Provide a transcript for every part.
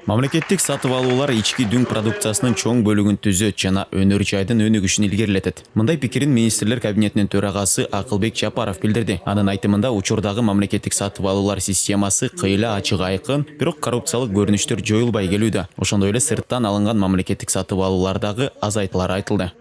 Мамлекеттик сатып алуулар ички дүң продукциясынын чоң бөлүгүн түзөт жана өнөр жайдын өнүгүшүн илгерилетет. Мындай пикирин министрлер кабинетинин төрагасы Акылбек Жапаров билдирди. Анын айтымында учурдагы мамлекеттик сатып алуулар системасы кыйла ачык айкын, бирок коррупциялык көрүнүштөр жоюлбай келүүдө. Ошондой эле сырттан алынган мамлекеттик сатып алуулар дагы азайтылары айтылды.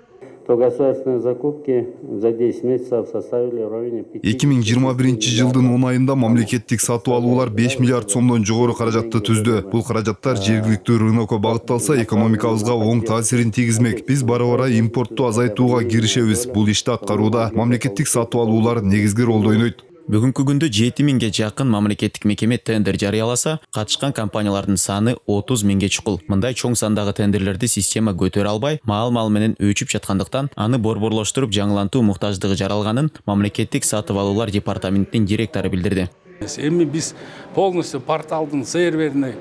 То государственные закупки за 10 месяцев составили в районе 2021 жылдын 10 айында мамлекеттик сатып алуулар 5 миллиард сомдон жогору каражатты түздү. Бул каражаттар жергиликтүү рынокко багытталса, экономикабызга оң таасирин тийгизмек. Биз бара-бара импортту азайтууга киришебиз. Бул ишти аткарууда мамлекеттик сатып алуулар негизги ролду ойнойт. Бүгүнкү күндө 7000ге жакын мамлекеттик мекеме тендер жарыяласа, катышкан компаниялардын саны 30 миңге чукул. Мындай чоң сандагы тендерлерди система көтөрө албай, маал-мал менен өчүп жаткандыктан, аны борборлоштуруп жаңылантуу муктаждыгы жаралганын мамлекеттик сатып алуулар департаментинин директору билдирди. Эми биз полностью порталдын серверине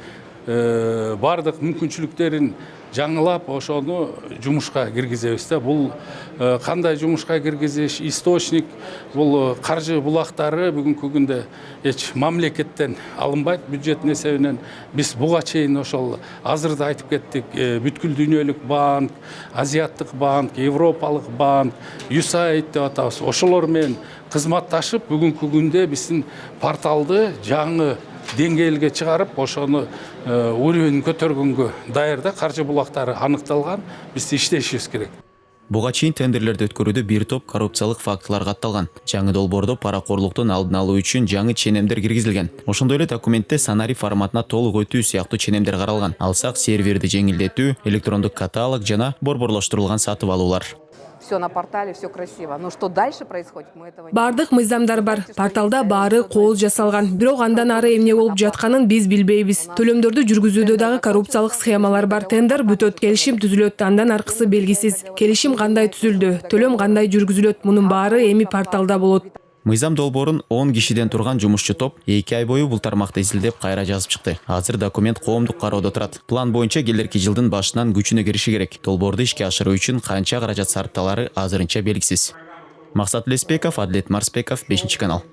бардык мүмкүнчүлүктөрүн жаңылап, ошону жумушка киргизебиз да. Бул кандай жумушка киргизиш, источник, бул каржы булактары бүгүнкү күндө эч мамлекеттен алынбайт, бюджеттин эсебинен. Биз буга чейин ошол азырда айтып кеттик, бүткүл дүйнөлүк банк, азиаттык банк, европалык банк, USAID деп атабыз. Ошолор менен кызматташып, бүгүнкү күндө биздин порталды жаңы деңгээлге чыгарып, ошону уровень көтөргөнгө даярда, каржы булактары аныкталган, биз иштешибиз керек. Буга чейин тендерлерди өткөрүүдө бир топ коррупциялык фактылар катталган. Жаңы долбоордо паракорлуктун алдын алуу үчүн жаңы ченемдер киргизилген. Ошондой эле документте сценарий форматына толук өтүү сыяктуу ченемдер каралган. Алсак серверди жеңилдетүү, электрондук каталог жана борборлоштурулган сатып алуулар. Все на портале, все красиво. Но что дальше происходит, мы этого не... Бардык мыйзамдар бар. Порталда баары кол жасалган. Бирок андан ары эмне болуп жатканын биз билбейбиз. Төлөмдөрдү жүргүзүүдө дагы коррупциялык схемалар бар. Тендер бүтөт, келишим түзүлөт, андан аркысы белгисиз. Келишим кандай түзүлдү, төлөм кандай жүргүзүлөт, мунун баары эми порталда болот. Мыйзам долбоорун 10 кишиден турган жумушчу топ 2 ай бою бул тармакты изилдеп кайра жазып чыкты. Азыр документ коомдук кароодо турат. План боюнча келерки жылдын башынан күчүнө кириши керек. Долбоорду ишке ашыруу үчүн канча каражат сарпталары азырынча белгисиз. Максат Леспеков, Адлет Марспеков, 5 канал.